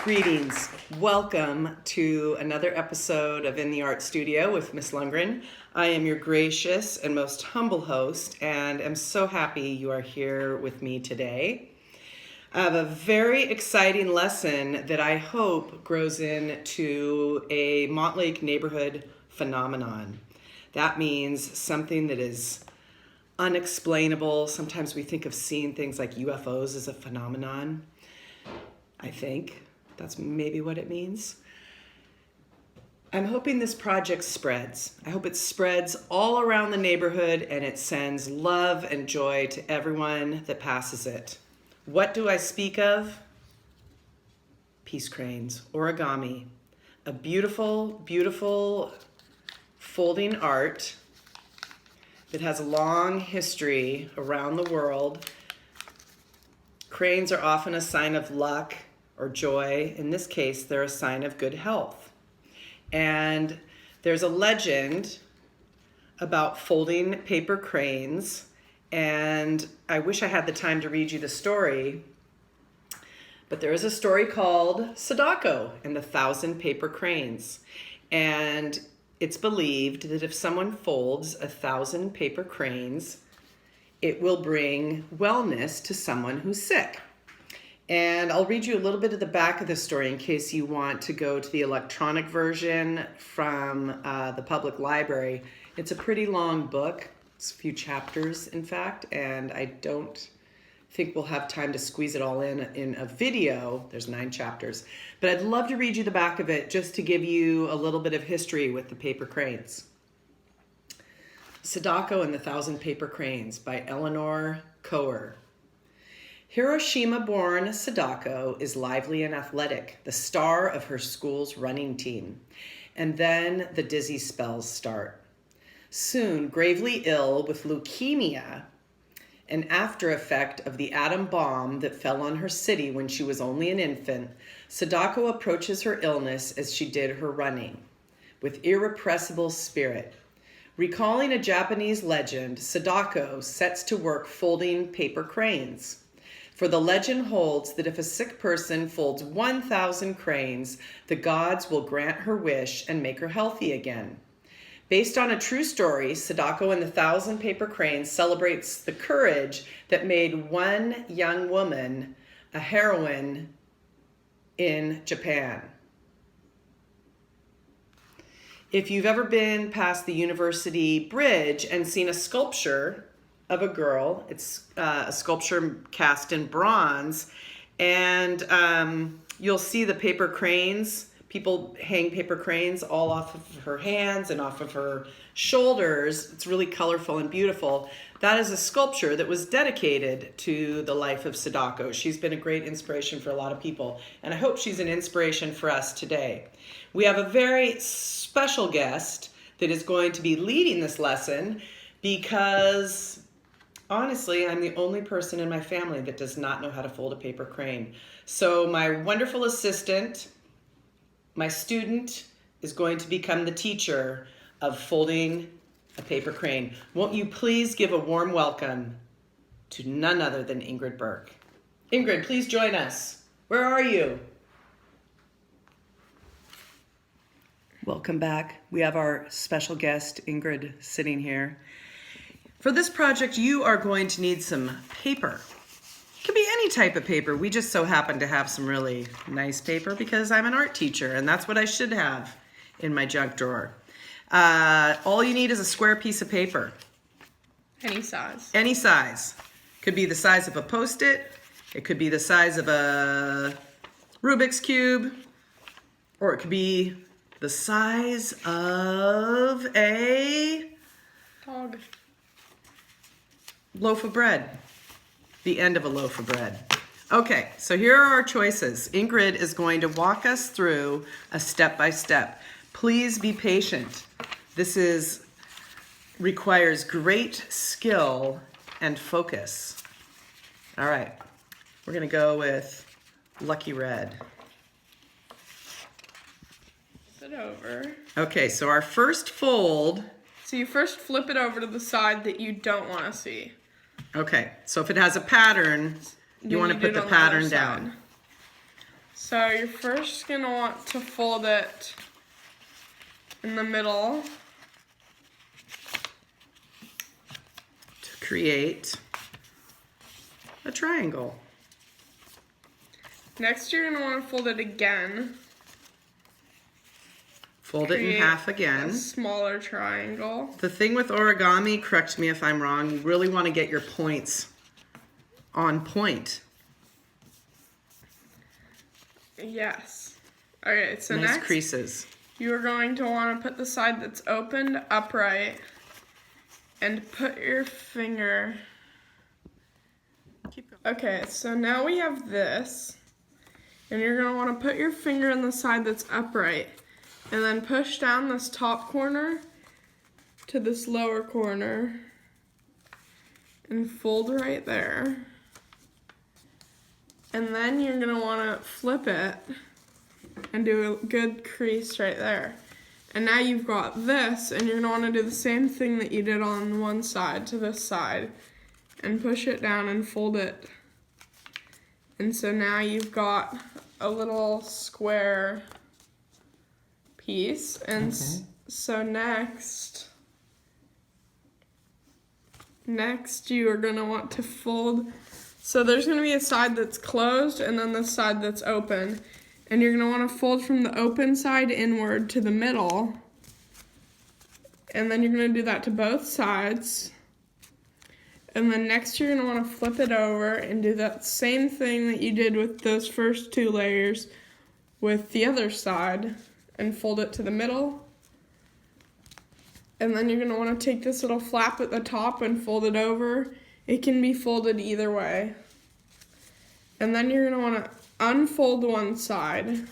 Greetings. Welcome to another episode of In the Art Studio with Miss Lundgren. I am your gracious and most humble host, and am so happy you are here with me today. I have a very exciting lesson that I hope grows into a Montlake neighborhood phenomenon. That means something that is unexplainable. Sometimes we think of seeing things like UFOs as a phenomenon. I think that's maybe what it means. I'm hoping this project spreads. I hope it spreads all around the neighborhood and it sends love and joy to everyone that passes it. What do I speak of? Peace cranes, origami, a beautiful, beautiful folding art that has a long history around the world. Cranes are often a sign of luck or joy. In this case, they're a sign of good health. And there's a legend about folding paper cranes, and I wish I had the time to read you the story, but there is a story called Sadako and the 1,000 Paper Cranes. And it's believed that if someone folds 1,000 paper cranes, it will bring wellness to someone who's sick. And I'll read you a little bit of the back of the story in case you want to go to the electronic version from the public library. It's a pretty long book. It's a few chapters, in fact, and I don't think we'll have time to squeeze it all in a video. There's 9 chapters. But I'd love to read you the back of it just to give you a little bit of history with the paper cranes. Sadako and the 1,000 Paper Cranes by Eleanor Coer. Hiroshima-born Sadako is lively and athletic, the star of her school's running team. And then the dizzy spells start. Soon, gravely ill with leukemia, an after effect of the atom bomb that fell on her city when she was only an infant, Sadako approaches her illness as she did her running, with irrepressible spirit. Recalling a Japanese legend, Sadako sets to work folding paper cranes. For the legend holds that if a sick person folds 1,000 cranes, the gods will grant her wish and make her healthy again. Based on a true story, Sadako and the 1,000 Paper Cranes celebrates the courage that made one young woman a heroine in Japan. If you've ever been past the University Bridge and seen a sculpture of a girl, it's a sculpture cast in bronze, and you'll see the paper cranes. People hang paper cranes all off of her hands and off of her shoulders. It's really colorful and beautiful. That is a sculpture that was dedicated to the life of Sadako. She's been a great inspiration for a lot of people, and I hope she's an inspiration for us today. We have a very special guest that is going to be leading this lesson because honestly, I'm the only person in my family that does not know how to fold a paper crane. So my wonderful assistant, my student, is going to become the teacher of folding a paper crane. Won't you please give a warm welcome to none other than Ingrid Burke. Ingrid, please join us. Where are you? Welcome back. We have our special guest, Ingrid, sitting here. For this project, you are going to need some paper. It could be any type of paper. We just so happen to have some really nice paper because I'm an art teacher, and that's what I should have in my junk drawer. All you need is a square piece of paper. Any size. Any size. Could be the size of a Post-it. It could be the size of a Rubik's Cube. Or it could be the size of a Dog. Loaf of bread. The end of a loaf of bread. Okay, so here are our choices. Ingrid is going to walk us through a step-by-step. Please be patient. This requires great skill and focus. All right, we're gonna go with Lucky Red. Flip it over. Okay, so our first fold. So you first flip it over to the side that you don't want to see. Okay, so if it has a pattern, you want to put the pattern down. So you're first going to want to fold it in the middle to create a triangle. Next, you're going to want to fold it again. Fold it in half again. A smaller triangle. The thing with origami, correct me if I'm wrong, you really want to get your points on point. Yes. Okay, so nice next, creases. You are going to want to put the side that's opened upright and put your finger. Keep going. Okay, so now we have this. And you're going to want to put your finger in the side that's upright and then push down this top corner to this lower corner and fold right there. And then you're going to want to flip it and do a good crease right there. And now you've got this, and you're going to want to do the same thing that you did on one side to this side and push it down and fold it. And so now you've got a little square piece. And so next you are going to want to fold. So there's going to be a side that's closed and then the side that's open. And you're going to want to fold from the open side inward to the middle. And then you're going to do that to both sides. And then next you're going to want to flip it over and do that same thing that you did with those first two layers with the other side and fold it to the middle. And then you're going to want to take this little flap at the top and fold it over. It can be folded either way. And then you're going to want to unfold one side.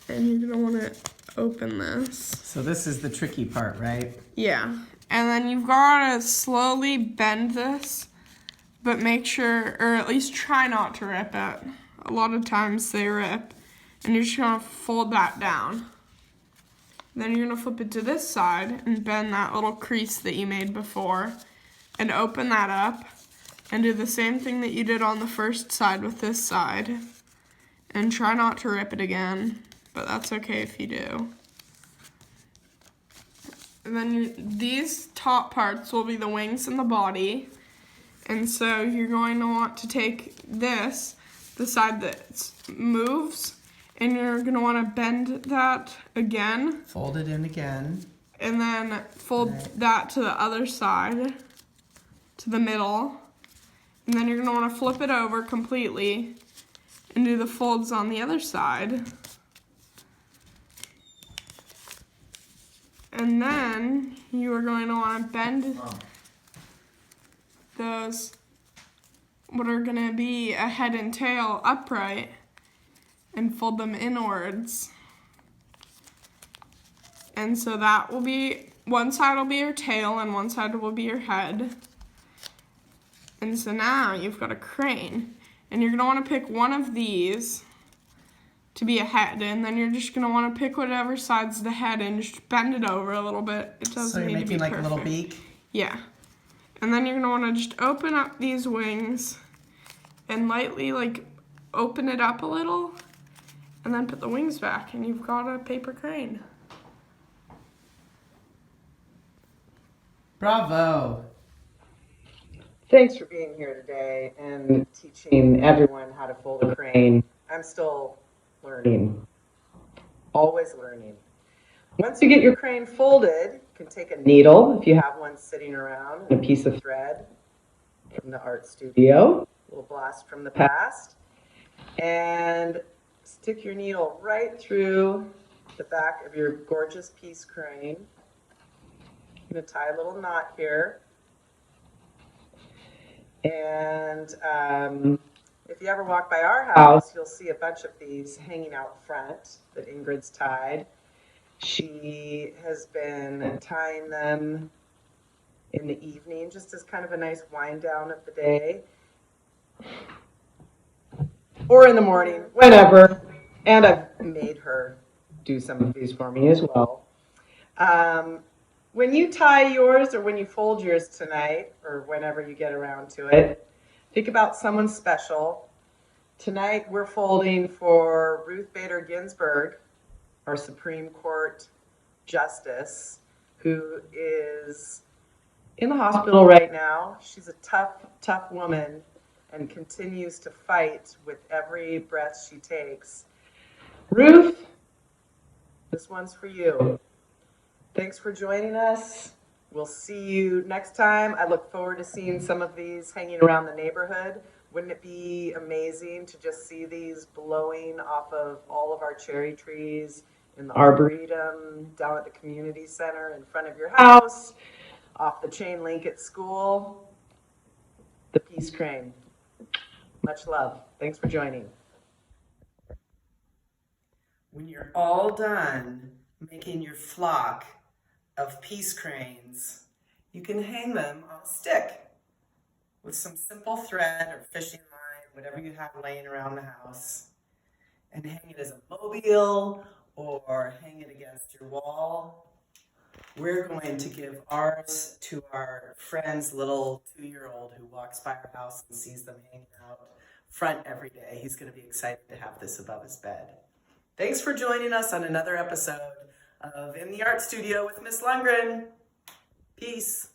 And you're going to want to open this. So this is the tricky part, right? Yeah. And then you've got to slowly bend this, but make sure, or at least try not to rip it. A lot of times they rip. And you're just going to fold that down. Then you're going to flip it to this side and bend that little crease that you made before and open that up and do the same thing that you did on the first side with this side. And try not to rip it again, but that's okay if you do. And then these top parts will be the wings and the body. And so you're going to want to take this, the side that moves, and you're going to want to bend that again. Fold it in again. And then fold that to the other side, to the middle. And then you're going to want to flip it over completely and do the folds on the other side. And then you are going to want to bend those, what are going to be a head and tail upright, and fold them inwards. And so that will be, one side will be your tail and one side will be your head. And so now you've got a crane. And you're going to want to pick one of these to be a head. And then you're just going to want to pick whatever side's the head and just bend it over a little bit. It doesn't need to be perfect. So you're making like a little beak? Yeah. And then you're going to want to just open up these wings and lightly like open it up a little. And then put the wings back, and you've got a paper crane. Bravo! Thanks for being here today and teaching everyone how to fold a crane. I'm still learning, always learning. Once you get your crane folded, you can take a needle, if you have one sitting around, and a piece of thread from the art studio, a little blast from the past, and stick your needle right through the back of your gorgeous piece crane. I'm going to tie a little knot here. And if you ever walk by our house, you'll see a bunch of these hanging out front that Ingrid's tied. She has been tying them in the evening, just as kind of a nice wind down of the day. Or in the morning, whenever. And I've made her do some of these for me as well. when you tie yours or when you fold yours tonight, or whenever you get around to it, think about someone special. Tonight we're folding for Ruth Bader Ginsburg, our Supreme Court Justice, who is in the hospital right now. She's a tough, tough woman and continues to fight with every breath she takes. Ruth, this one's for you. Thanks for joining us. We'll see you next time. I look forward to seeing some of these hanging around the neighborhood. Wouldn't it be amazing to just see these blowing off of all of our cherry trees in the arboretum, down at the community center in front of your house, off the chain link at school? The Peace Crane. Much love. Thanks for joining. When you're all done making your flock of peace cranes, you can hang them on a stick with some simple thread or fishing line, whatever you have laying around the house, and hang it as a mobile or hang it against your wall. We're going to give ours to our friend's little 2-year-old who walks by our house and sees them hanging out front every day. He's going to be excited to have this above his bed. Thanks for joining us on another episode of In the Art Studio with Miss Lundgren. Peace.